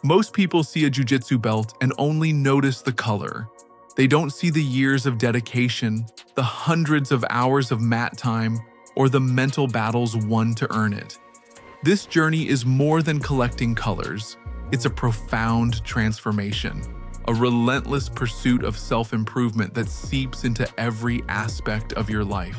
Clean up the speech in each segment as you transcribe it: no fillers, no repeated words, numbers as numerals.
Most people see a jiu-jitsu belt and only notice the color. They don't see the years of dedication, the hundreds of hours of mat time, or the mental battles won to earn it. This journey is more than collecting colors. It's a profound transformation, a relentless pursuit of self-improvement that seeps into every aspect of your life.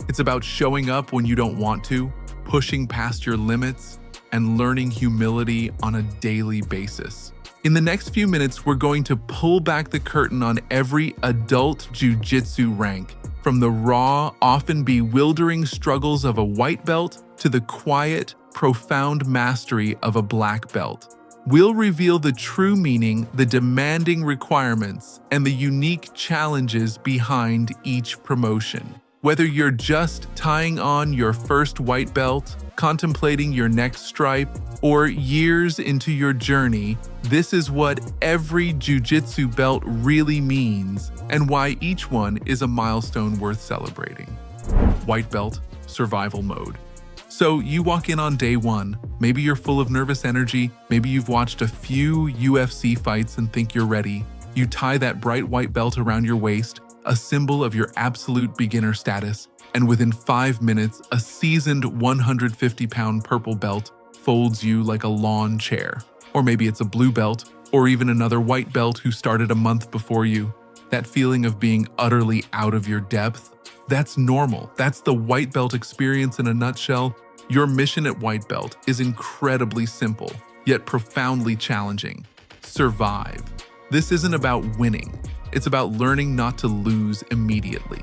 It's about showing up when you don't want to, pushing past your limits, and learning humility on a daily basis. In the next few minutes, we're going to pull back the curtain on every adult jiu-jitsu rank, from the raw, often bewildering struggles of a white belt to the quiet, profound mastery of a black belt. We'll reveal the true meaning, the demanding requirements, and the unique challenges behind each promotion. Whether you're just tying on your first white belt, contemplating your next stripe, or years into your journey, this is what every jiu-jitsu belt really means and why each one is a milestone worth celebrating. White belt, survival mode. So you walk in on day one, maybe you're full of nervous energy, maybe you've watched a few UFC fights and think you're ready. You tie that bright white belt around your waist, a symbol of your absolute beginner status, and within 5 minutes, a seasoned 150-pound purple belt folds you like a lawn chair. Or maybe it's a blue belt, or even another white belt who started a month before you. That feeling of being utterly out of your depth, that's normal. That's the white belt experience in a nutshell. Your mission at white belt is incredibly simple, yet profoundly challenging. Survive. This isn't about winning. It's about learning not to lose immediately.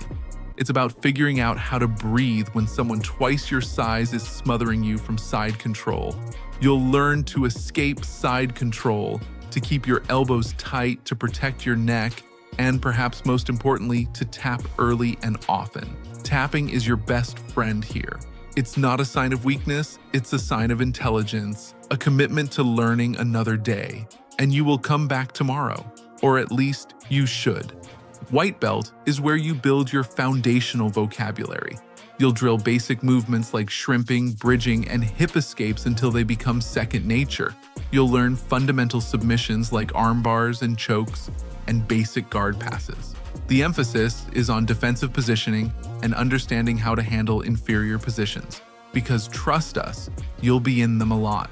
It's about figuring out how to breathe when someone twice your size is smothering you from side control. You'll learn to escape side control, to keep your elbows tight, to protect your neck, and perhaps most importantly, to tap early and often. Tapping is your best friend here. It's not a sign of weakness, it's a sign of intelligence, a commitment to learning another day, and you will come back tomorrow, or at least you should. White belt is where you build your foundational vocabulary. You'll drill basic movements like shrimping, bridging, and hip escapes until they become second nature. You'll learn fundamental submissions like arm bars and chokes, and basic guard passes. The emphasis is on defensive positioning and understanding how to handle inferior positions, because trust us, you'll be in them a lot.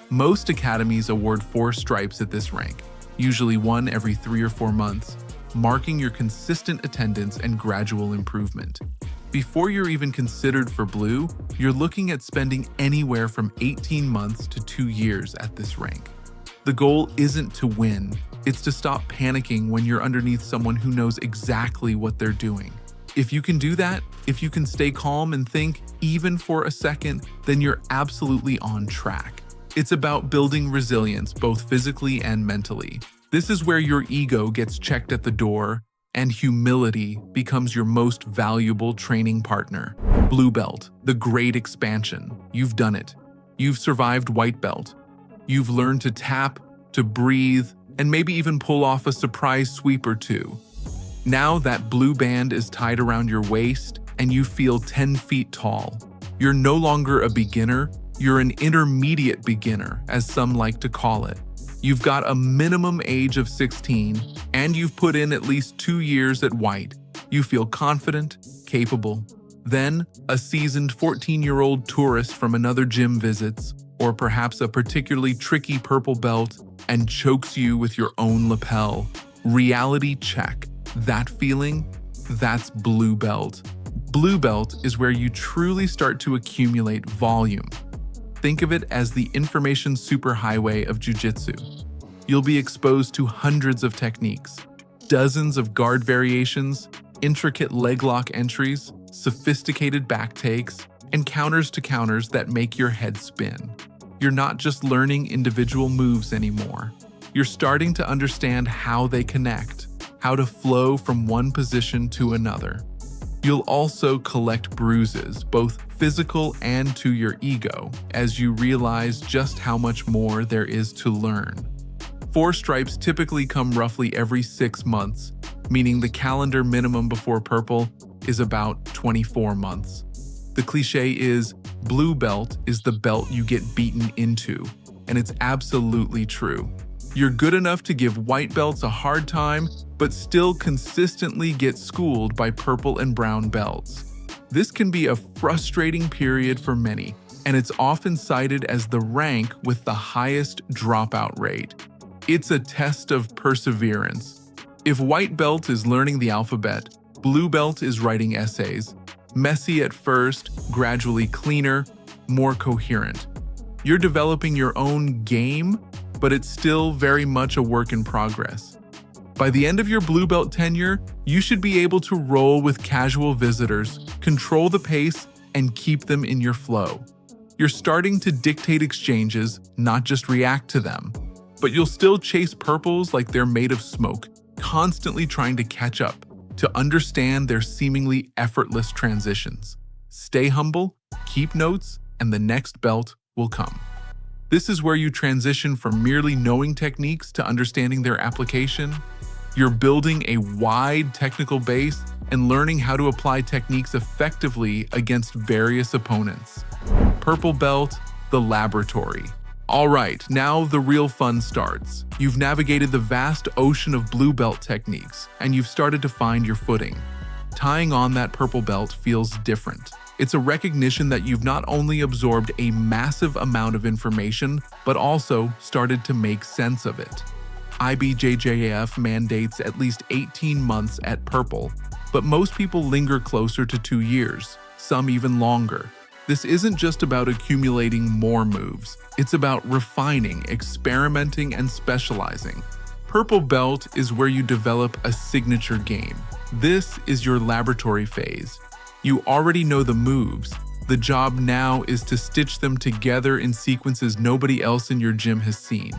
Most academies award 4 stripes at this rank, usually one every 3 or 4 months, marking your consistent attendance and gradual improvement. Before you're even considered for blue, you're looking at spending anywhere from 18 months to 2 years at this rank. The goal isn't to win, it's to stop panicking when you're underneath someone who knows exactly what they're doing. If you can do that, if you can stay calm and think, even for a second, then you're absolutely on track. It's about building resilience, both physically and mentally. This is where your ego gets checked at the door, and humility becomes your most valuable training partner. Blue belt, the great expansion. You've done it. You've survived white belt. You've learned to tap, to breathe, and maybe even pull off a surprise sweep or two. Now that blue band is tied around your waist, and you feel 10 feet tall. You're no longer a beginner, you're an intermediate beginner, as some like to call it. You've got a minimum age of 16, and you've put in at least 2 years at white. You feel confident, capable. Then, a seasoned 14-year-old tourist from another gym visits, or perhaps a particularly tricky purple belt, and chokes you with your own lapel. Reality check. That feeling? That's blue belt. Blue belt is where you truly start to accumulate volume. Think of it as the information superhighway of jiu-jitsu. You'll be exposed to hundreds of techniques, dozens of guard variations, intricate leg lock entries, sophisticated back takes, and counters to counters that make your head spin. You're not just learning individual moves anymore. You're starting to understand how they connect, how to flow from one position to another. You'll also collect bruises, both physical and to your ego, as you realize just how much more there is to learn. 4 stripes typically come roughly every 6 months, meaning the calendar minimum before purple is about 24 months. The cliche is, blue belt is the belt you get beaten into. and it's absolutely true. You're good enough to give white belts a hard time, but still consistently get schooled by purple and brown belts. This can be a frustrating period for many, and it's often cited as the rank with the highest dropout rate. It's a test of perseverance. If white belt is learning the alphabet, blue belt is writing essays. Messy at first, gradually cleaner, more coherent. You're developing your own game, but it's still very much a work in progress. By the end of your blue belt tenure, you should be able to roll with casual visitors, control the pace, and keep them in your flow. You're starting to dictate exchanges, not just react to them. But you'll still chase purples like they're made of smoke, constantly trying to catch up, to understand their seemingly effortless transitions. Stay humble, keep notes, and the next belt will come. This is where you transition from merely knowing techniques to understanding their application. You're building a wide technical base and learning how to apply techniques effectively against various opponents. Purple belt, the laboratory. All right, now the real fun starts. You've navigated the vast ocean of blue belt techniques, and you've started to find your footing. Tying on that purple belt feels different. It's a recognition that you've not only absorbed a massive amount of information, but also started to make sense of it. IBJJF mandates at least 18 months at purple, but most people linger closer to 2 years, some even longer. This isn't just about accumulating more moves. It's about refining, experimenting, and specializing. Purple belt is where you develop a signature game. This is your laboratory phase. You already know the moves. The job now is to stitch them together in sequences nobody else in your gym has seen.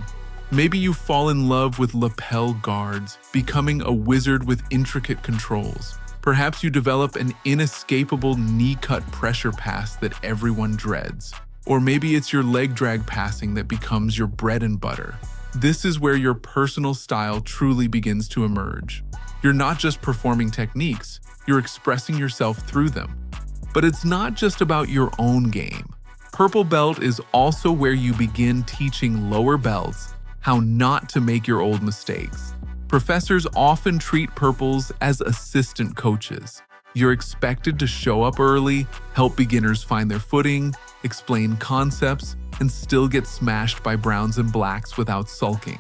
Maybe you fall in love with lapel guards, becoming a wizard with intricate controls. Perhaps you develop an inescapable knee-cut pressure pass that everyone dreads. Or maybe it's your leg drag passing that becomes your bread and butter. This is where your personal style truly begins to emerge. You're not just performing techniques, you're expressing yourself through them. But it's not just about your own game. Purple belt is also where you begin teaching lower belts how not to make your old mistakes. Professors often treat purples as assistant coaches. You're expected to show up early, help beginners find their footing, explain concepts, and still get smashed by browns and blacks without sulking.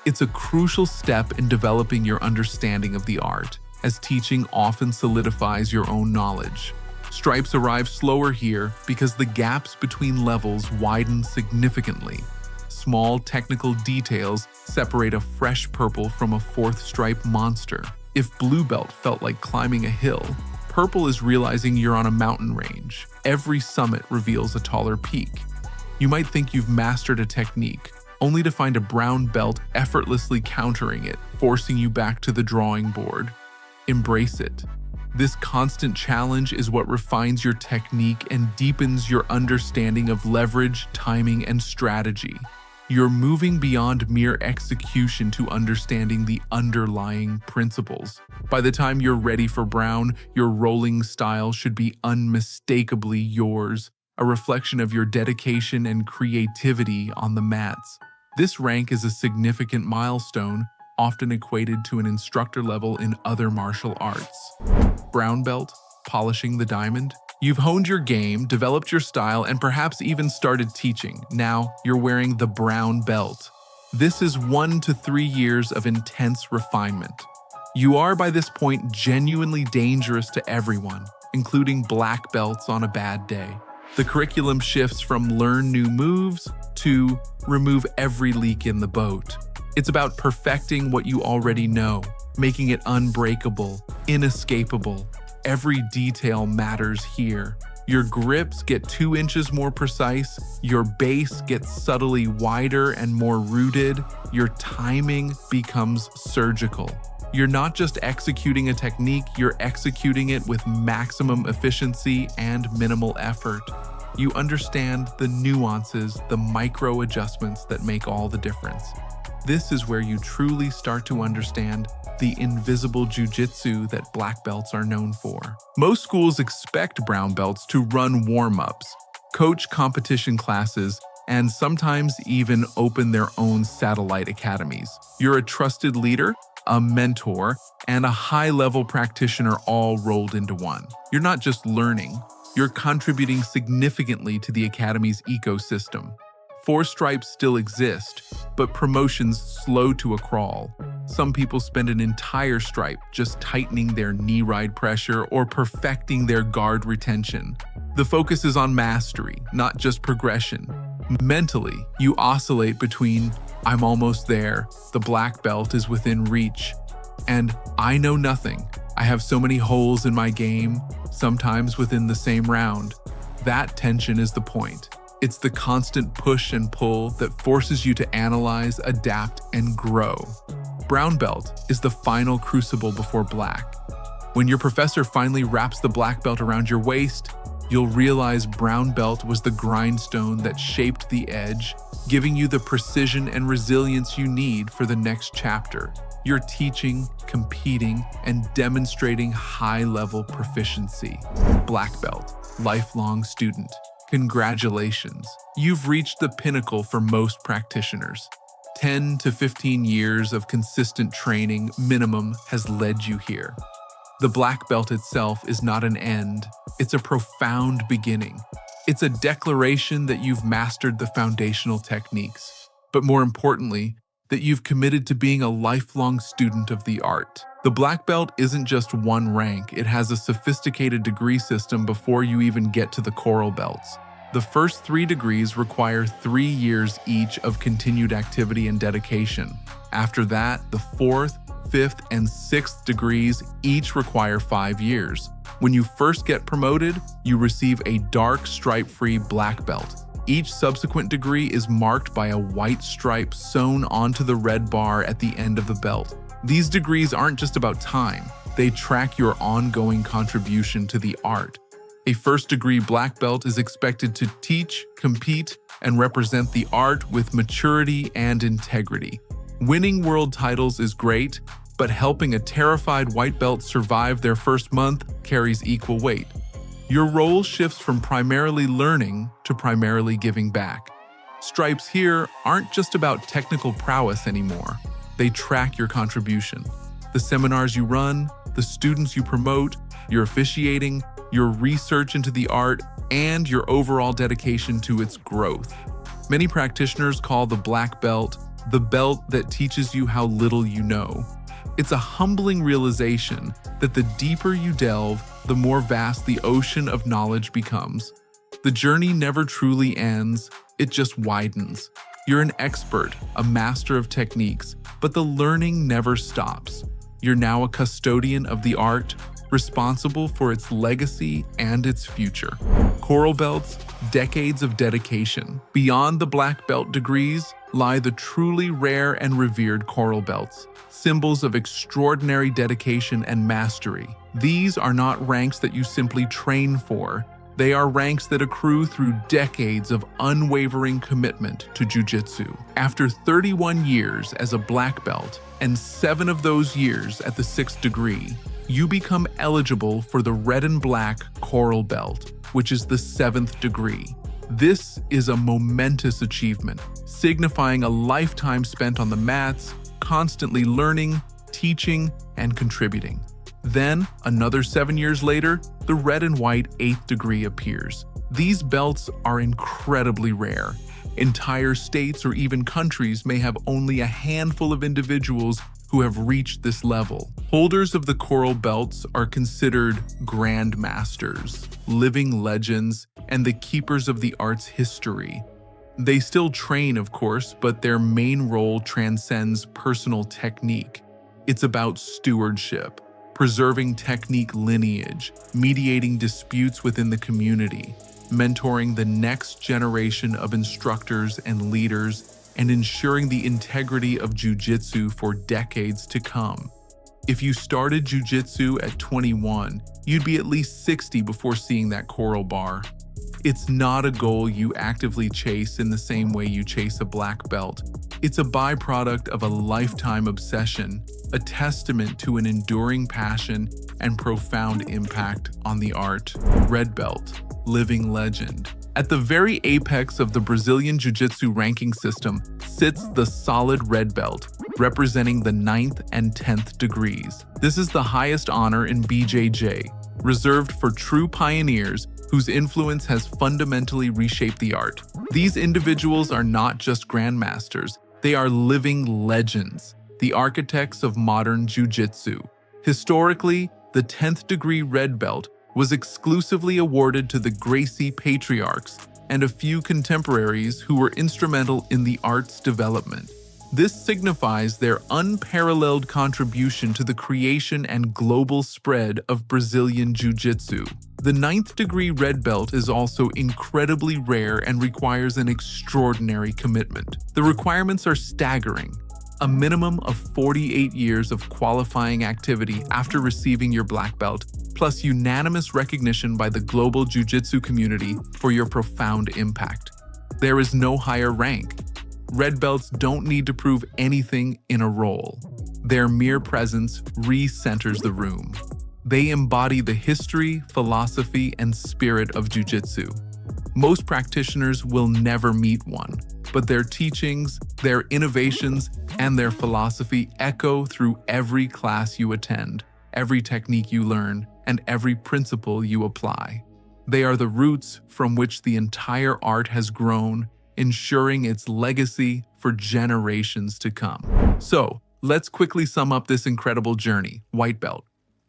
It's a crucial step in developing your understanding of the art, as teaching often solidifies your own knowledge. Stripes arrive slower here because the gaps between levels widen significantly. Small technical details separate a fresh purple from a fourth stripe monster. If blue belt felt like climbing a hill, purple is realizing you're on a mountain range. Every summit reveals a taller peak. You might think you've mastered a technique, only to find a brown belt effortlessly countering it, forcing you back to the drawing board. Embrace it. This constant challenge is what refines your technique and deepens your understanding of leverage, timing, and strategy. You're moving beyond mere execution to understanding the underlying principles. By the time you're ready for brown, your rolling style should be unmistakably yours, a reflection of your dedication and creativity on the mats. This rank is a significant milestone, often equated to an instructor level in other martial arts. Brown belt, polishing the diamond. You've honed your game, developed your style, and perhaps even started teaching. Now you're wearing the brown belt. This is 1 to 3 years of intense refinement. You are by this point genuinely dangerous to everyone, including black belts on a bad day. The curriculum shifts from learn new moves to remove every leak in the boat. It's about perfecting what you already know, making it unbreakable, inescapable. Every detail matters here. Your grips get 2 inches more precise, your base gets subtly wider and more rooted, your timing becomes surgical. You're not just executing a technique, you're executing it with maximum efficiency and minimal effort. You understand the nuances, the micro adjustments that make all the difference. This is where you truly start to understand the invisible jiu-jitsu that black belts are known for. Most schools expect brown belts to run warm-ups, coach competition classes, and sometimes even open their own satellite academies. You're a trusted leader, a mentor, and a high-level practitioner all rolled into one. You're not just learning, you're contributing significantly to the academy's ecosystem. 4 stripes still exist, but promotions slow to a crawl. Some people spend an entire stripe just tightening their knee ride pressure or perfecting their guard retention. The focus is on mastery, not just progression. Mentally, you oscillate between "I'm almost there, the black belt is within reach," and "I know nothing, I have so many holes in my game," sometimes within the same round. That tension is the point. It's the constant push and pull that forces you to analyze, adapt, and grow. Brown belt is the final crucible before black. When your professor finally wraps the black belt around your waist, you'll realize brown belt was the grindstone that shaped the edge, giving you the precision and resilience you need for the next chapter. You're teaching, competing, and demonstrating high-level proficiency. Black belt, lifelong student. Congratulations, you've reached the pinnacle for most practitioners. 10 to 15 years of consistent training minimum has led you here. The black belt itself is not an end, it's a profound beginning. It's a declaration that you've mastered the foundational techniques, but more importantly, that you've committed to being a lifelong student of the art. The black belt isn't just one rank, it has a sophisticated degree system before you even get to the coral belts. The first 3 degrees require 3 years each of continued activity and dedication. After that, the 4th, 5th, and 6th degrees each require 5 years. When you first get promoted, you receive a dark stripe-free black belt. Each subsequent degree is marked by a white stripe sewn onto the red bar at the end of the belt. These degrees aren't just about time, they track your ongoing contribution to the art. A first-degree black belt is expected to teach, compete, and represent the art with maturity and integrity. Winning world titles is great, but helping a terrified white belt survive their first month carries equal weight. Your role shifts from primarily learning to primarily giving back. Stripes here aren't just about technical prowess anymore. They track your contribution. The seminars you run, the students you promote, your officiating, your research into the art, and your overall dedication to its growth. Many practitioners call the black belt the belt that teaches you how little you know. It's a humbling realization that the deeper you delve, the more vast the ocean of knowledge becomes. The journey never truly ends, it just widens. You're an expert, a master of techniques, but the learning never stops. You're now a custodian of the art, responsible for its legacy and its future. Coral belts, decades of dedication. Beyond the black belt degrees lie the truly rare and revered coral belts, symbols of extraordinary dedication and mastery. These are not ranks that you simply train for. They are ranks that accrue through decades of unwavering commitment to jiu-jitsu. After 31 years as a black belt, and 7 of those years at the 6th degree, you become eligible for the red and black coral belt, which is the 7th degree. This is a momentous achievement, signifying a lifetime spent on the mats, constantly learning, teaching, and contributing. Then, another 7 years later, the red and white 8th degree appears. These belts are incredibly rare. Entire states or even countries may have only a handful of individuals who have reached this level. Holders of the coral belts are considered grandmasters, living legends, and the keepers of the art's history. They still train, of course, but their main role transcends personal technique. It's about stewardship, preserving technique lineage, mediating disputes within the community, mentoring the next generation of instructors and leaders, and ensuring the integrity of jiu-jitsu for decades to come. If you started jiu-jitsu at 21, you'd be at least 60 before seeing that coral bar. It's not a goal you actively chase in the same way you chase a black belt. It's a byproduct of a lifetime obsession, a testament to an enduring passion and profound impact on the art. Red belt, living legend. At the very apex of the Brazilian Jiu-Jitsu ranking system sits the solid red belt, representing the 9th and 10th degrees. This is the highest honor in BJJ, reserved for true pioneers whose influence has fundamentally reshaped the art. These individuals are not just grandmasters, they are living legends, the architects of modern jiu-jitsu. Historically, the 10th degree red belt was exclusively awarded to the Gracie patriarchs and a few contemporaries who were instrumental in the art's development. This signifies their unparalleled contribution to the creation and global spread of Brazilian Jiu-Jitsu. The 9th degree red belt is also incredibly rare and requires an extraordinary commitment. The requirements are staggering. A minimum of 48 years of qualifying activity after receiving your black belt, plus unanimous recognition by the global Jiu-Jitsu community for your profound impact. There is no higher rank. Red belts don't need to prove anything in a role. Their mere presence re-centers the room. They embody the history, philosophy, and spirit of Jiu-Jitsu. Most practitioners will never meet one, but their teachings, their innovations, and their philosophy echo through every class you attend, every technique you learn, and every principle you apply. They are the roots from which the entire art has grown, ensuring its legacy for generations to come. So, let's quickly sum up this incredible journey, white belt.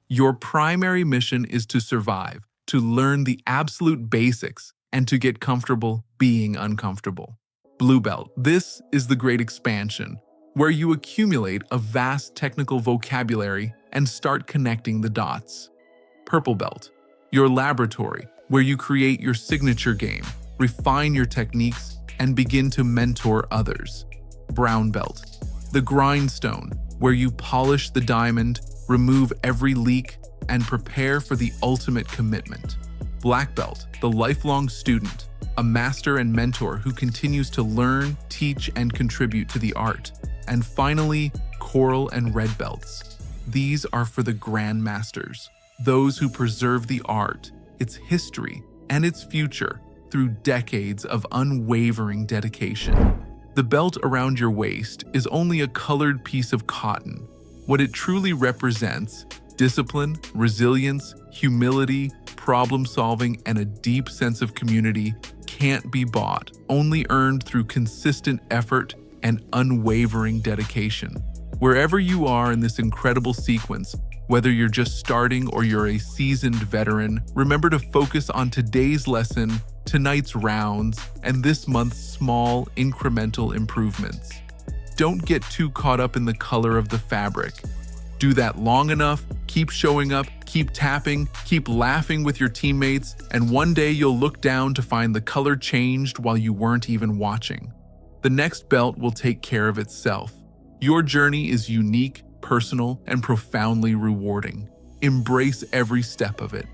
Your primary mission is to survive, to learn the absolute basics, and to get comfortable being uncomfortable. Blue belt. This is the great expansion, where you accumulate a vast technical vocabulary and start connecting the dots. Purple belt. Your laboratory, where you create your signature game, refine your techniques, and begin to mentor others. Brown belt. The grindstone, where you polish the diamond, remove every leak, and prepare for the ultimate commitment. Black belt. The lifelong student, a master and mentor who continues to learn, teach, and contribute to the art. And finally, coral and red belts. These are for the grandmasters, those who preserve the art, its history, and its future through decades of unwavering dedication. The belt around your waist is only a colored piece of cotton. What it truly represents, discipline, resilience, humility, problem-solving, and a deep sense of community, can't be bought, only earned through consistent effort and unwavering dedication. Wherever you are in this incredible sequence, whether you're just starting or you're a seasoned veteran, remember to focus on today's lesson, tonight's rounds, and this month's small, incremental improvements. Don't get too caught up in the color of the fabric. Do that long enough, keep showing up, keep tapping, keep laughing with your teammates, and one day you'll look down to find the color changed while you weren't even watching. The next belt will take care of itself. Your journey is unique, personal, and profoundly rewarding. Embrace every step of it.